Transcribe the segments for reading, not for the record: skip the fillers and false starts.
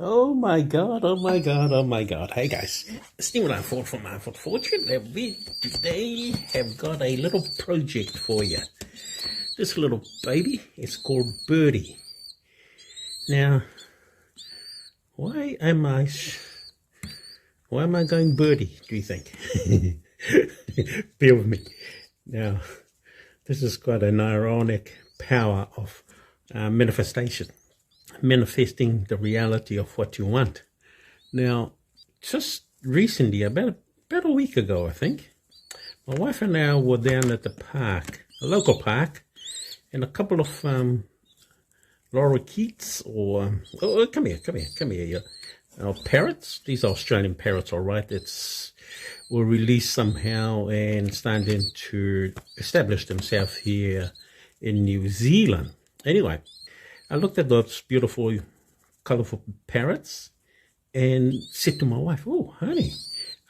Oh my God, oh my God, oh my God. Hey guys, it's new I thought from my fortune that we today have got a little project for you. This little baby is called Birdie. Now, why am I going Birdie, do you think? Bear with me. Now, this is quite an ironic power of manifestation. Manifesting the reality of what you want. Now, just recently, about a week ago, I think, my wife and I were down at the park, a local park, and a couple of lorikeets come here, parrots. These are Australian parrots, all right. Were released somehow and starting to establish themselves here in New Zealand. Anyway, I looked at those beautiful, colorful parrots and said to my wife, "Oh, honey,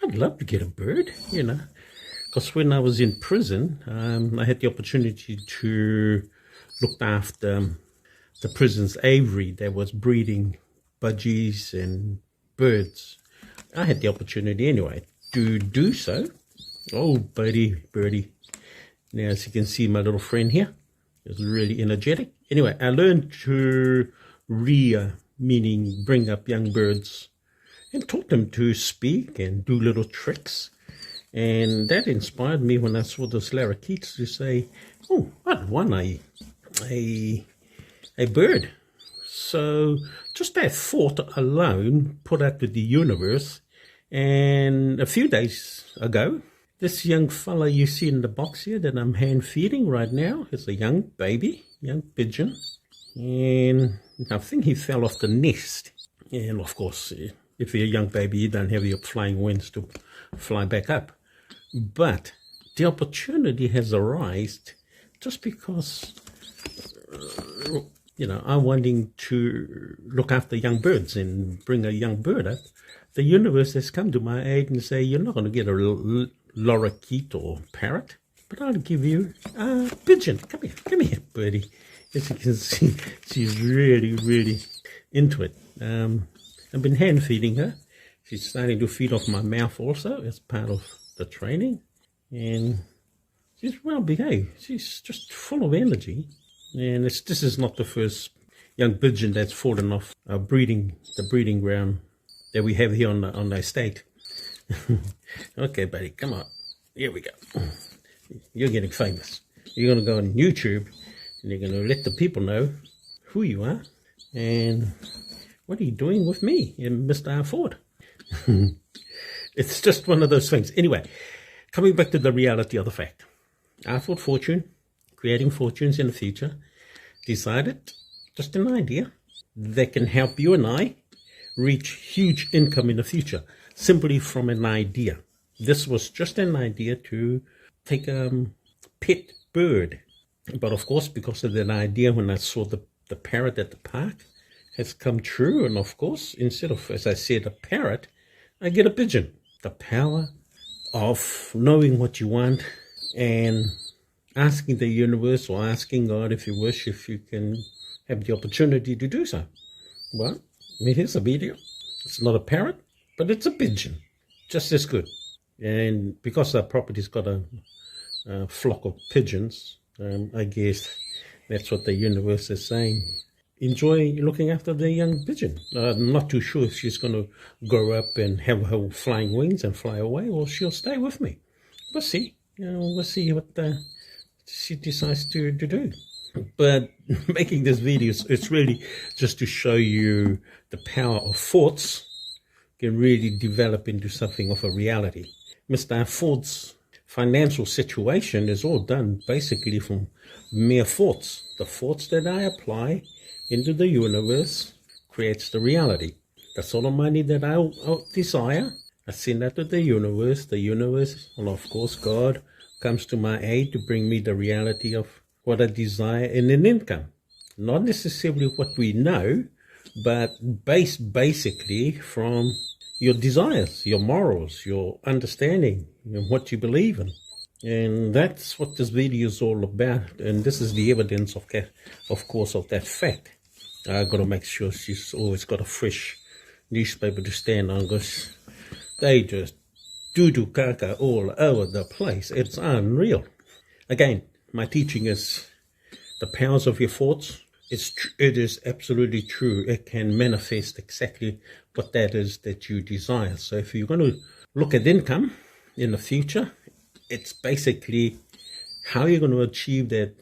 I'd love to get a bird, because when I was in prison, I had the opportunity to look after the prison's aviary that was breeding budgies and birds. I had the opportunity anyway to do so. Oh, birdie. Now, as you can see, my little friend here is really energetic. Anyway, I learned to rear, meaning bring up young birds and taught them to speak and do little tricks. And that inspired me when I saw those lorikeets to say, "Oh, I'd want a bird." So just that thought alone put out to the universe. And a few days ago, this young fella you see in the box here that I'm hand feeding right now is a young baby, young pigeon. And I think he fell off the nest. And of course, if you're a young baby, you don't have your flying wings to fly back up. But the opportunity has arisen just because, I'm wanting to look after young birds and bring a young bird up. The universe has come to my aid and say, "You're not going to get a lorikeet or parrot, but I'll give you a pigeon. Come here, birdie." As you can see, she's really into it. I've been hand feeding her. She's starting to feed off my mouth also as part of the training, and she's well behaved. She's just full of energy, and this is not the first young pigeon that's fallen off the breeding ground that we have here on the estate. Okay, buddy, come on. Here we go. You're getting famous. You're going to go on YouTube, and you're going to let the people know who you are and what are you doing with me and Mr. R. Ford. It's just one of those things. Anyway, coming back to the reality of the fact. R. Ford Fortune, creating fortunes in the future, decided, just an idea, that can help you and I reach huge income in the future simply from an idea. This was just an idea to take a pet bird. But of course, because of that idea, when I saw the parrot at the park, has come true. And of course, instead of, as I said, a parrot, I get a pigeon. The power of knowing what you want and asking the universe or asking God, if you wish, if you can have the opportunity to do so. Well, here's a video. It's not a parrot, but it's a pigeon. Just as good. And because our property's got a flock of pigeons, I guess that's what the universe is saying. Enjoy looking after the young pigeon. I'm not too sure if she's going to grow up and have her flying wings and fly away, or she'll stay with me. We'll see. We'll see what she decides to do. But making this video, it's really just to show you the power of thoughts can really develop into something of a reality. Mr. Ford's financial situation is all done basically from mere thoughts. The thoughts that I apply into the universe creates the reality. That's all the money that I desire. I send that to the universe. The universe, and of course God, comes to my aid to bring me the reality of what I desire in an income. Not necessarily what we know, but based basically from your desires, your morals, your understanding, and what you believe in. And that's what this video is all about. And this is the evidence of course, of that fact. I've got to make sure she's always got a fresh newspaper to stand on because they just doo-doo caca all over the place. It's unreal. Again, my teaching is the powers of your thoughts. It is absolutely true. It can manifest exactly what that is that you desire. So if you're going to look at income in the future, it's basically how you're going to achieve that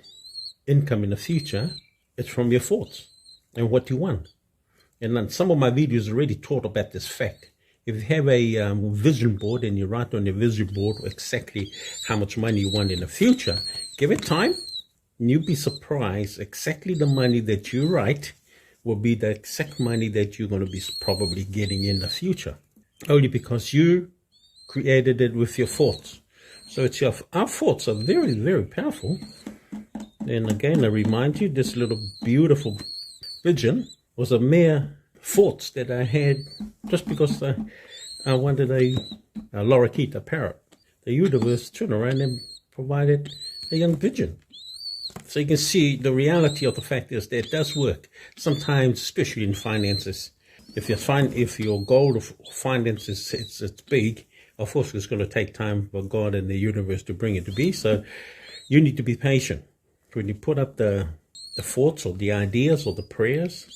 income in the future. It's from your thoughts and what you want. And then some of my videos already taught about this fact. If you have a vision board and you write on your vision board exactly how much money you want in the future, give it time. You'll be surprised exactly the money that you write will be the exact money that you're going to be probably getting in the future. Only because you created it with your thoughts. So our thoughts are very, very powerful. And again, I remind you, this little beautiful vision was a mere thoughts that I had just because I wanted a lorikeet parrot. The universe turned around and provided a young pigeon. So you can see the reality of the fact is that it does work. Sometimes, especially in finances, if your goal of finances it's big, of course it's going to take time for God and the universe to bring it to be. So you need to be patient. When you put up the thoughts or the ideas or the prayers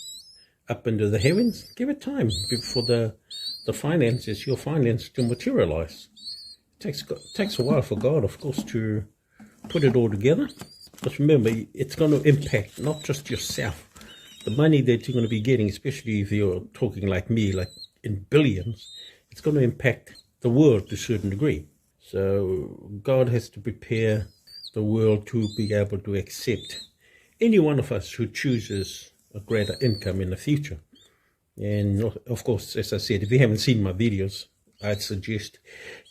up into the heavens, give it time for the finances, your finance to materialize. It takes a while for God, of course, to put it all together. But remember, it's going to impact not just yourself. The money that you're going to be getting, especially if you're talking like me, like in billions, it's going to impact the world to a certain degree. So God has to prepare the world to be able to accept any one of us who chooses a greater income in the future. And of course, as I said, if you haven't seen my videos, I'd suggest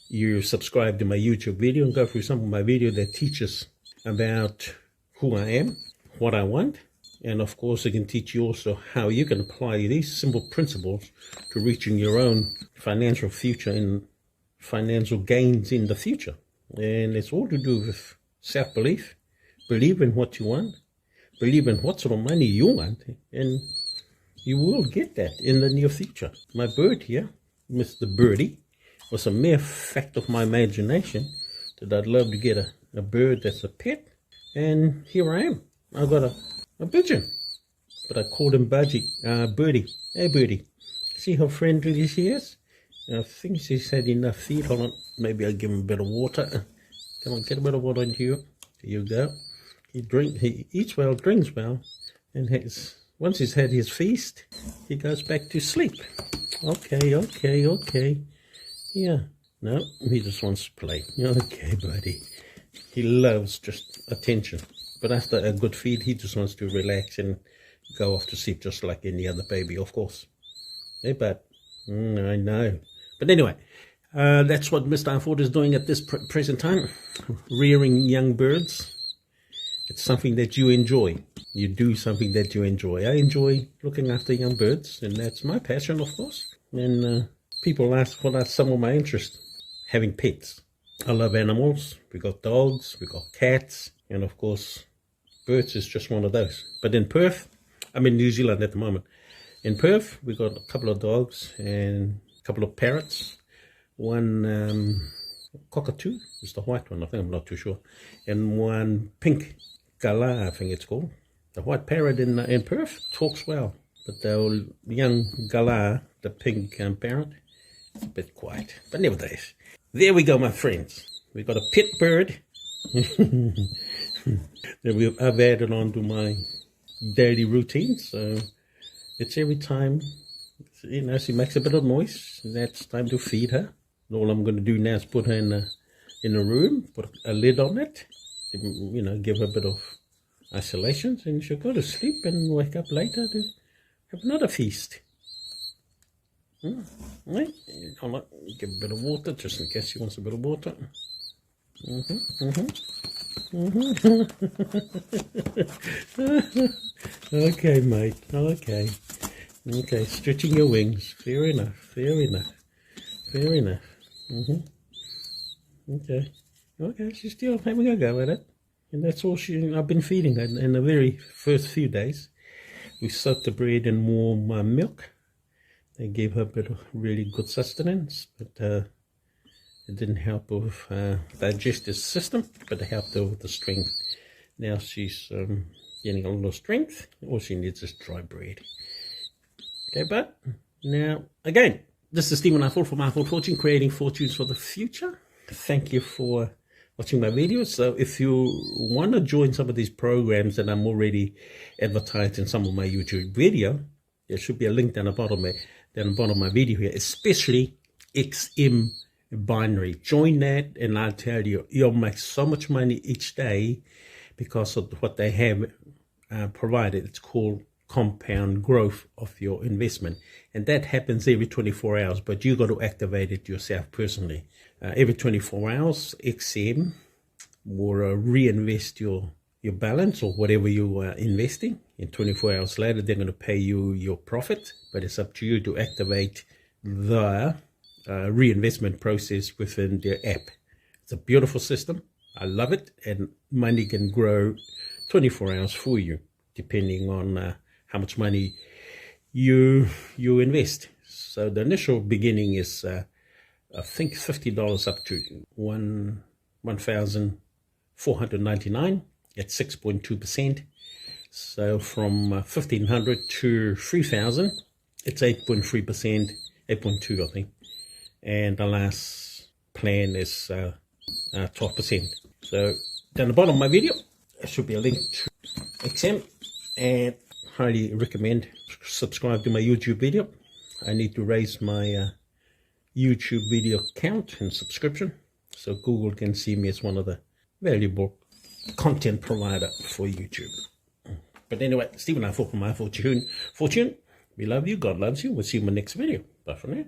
you subscribe to my YouTube video and go through some of my video that teaches about who I am, what I want, and of course I can teach you also how you can apply these simple principles to reaching your own financial future and financial gains in the future. And it's all to do with self-belief, believe in what you want, believe in what sort of money you want, and you will get that in the near future. My bird here, Mr. Birdie, was a mere fact of my imagination that I'd love to get a bird that's a pet, and here I am. I've got a pigeon, but I called him Birdie. Hey Birdie, see how friendly she is? I think she's had enough feed. Hold on, maybe I'll give him a bit of water. Come on, get a bit of water into you. Here you go. He eats well, drinks well, and once he's had his feast, he goes back to sleep. Okay. Yeah, no, he just wants to play. Okay, buddy. He loves just attention. But after a good feed, he just wants to relax and go off to sleep just like any other baby, of course. Hey, bud. I know. But anyway, that's what Mr. Ford is doing at this present time, rearing young birds. It's something that you enjoy. You do something that you enjoy. I enjoy looking after young birds, and that's my passion, of course. And people ask what are some of my interests. Having pets. I love animals. We got dogs, we got cats, and of course, birds is just one of those. But in Perth, I'm in New Zealand at the moment. In Perth, we got a couple of dogs and a couple of parrots. One cockatoo, it's the white one, I think, I'm not too sure. And one pink galah, I think it's called. The white parrot in Perth talks well. But the young galah, the pink parrot, it's a bit quiet. But nevertheless, there we go, my friends. We got a pet bird that I've added on to my daily routine. So it's every time, she makes a bit of noise, and that's time to feed her. And all I'm going to do now is put her in a room, put a lid on it, give her a bit of isolation, and she'll go to sleep and wake up later to have another feast. Right? I'll give a bit of water, just in case she wants a bit of water. Okay, mate. Okay, stretching your wings. Fair enough. Okay, she's still having a go at it. And that's all I've been feeding her in the very first few days. We soaked the bread in warm milk. They gave her a bit of really good sustenance, but it didn't help with digestive system, but it helped her with the strength. Now she's getting a little strength. All she needs is dry bread. Okay, but now again, this is Stephen Eiffel from Eiffel Fortune, creating fortunes for the future. Thank you for watching my videos. So if you want to join some of these programs that I'm already advertised in some of my YouTube video, there should be a link down the bottom of my video here, especially XM binary. Join that, and I'll tell you, you'll make so much money each day because of what they have provided. It's called compound growth of your investment, and that happens every 24 hours, but you got to activate it yourself personally. Every 24 hours, XM will reinvest your balance or whatever you are investing, and 24 hours later they're going to pay you your profit, but it's up to you to activate the reinvestment process within their app. It's a beautiful system. I love it, and money can grow 24 hours for you depending on how much money you invest. So the initial beginning is I think $50 up to $1,499 at 6.2%. So from 1,500 to 3,000, it's 8.3%, 8.2 I think, and the last plan is 12%. So down the bottom of my video there should be a link to XM, and highly recommend subscribe to my YouTube video. I need to raise my YouTube video count and subscription so Google can see me as one of the valuable content provider for YouTube. But anyway, Stephen Eiffel from Eiffel Fortune. We love you. God loves you. We'll see you in my next video. Bye for now.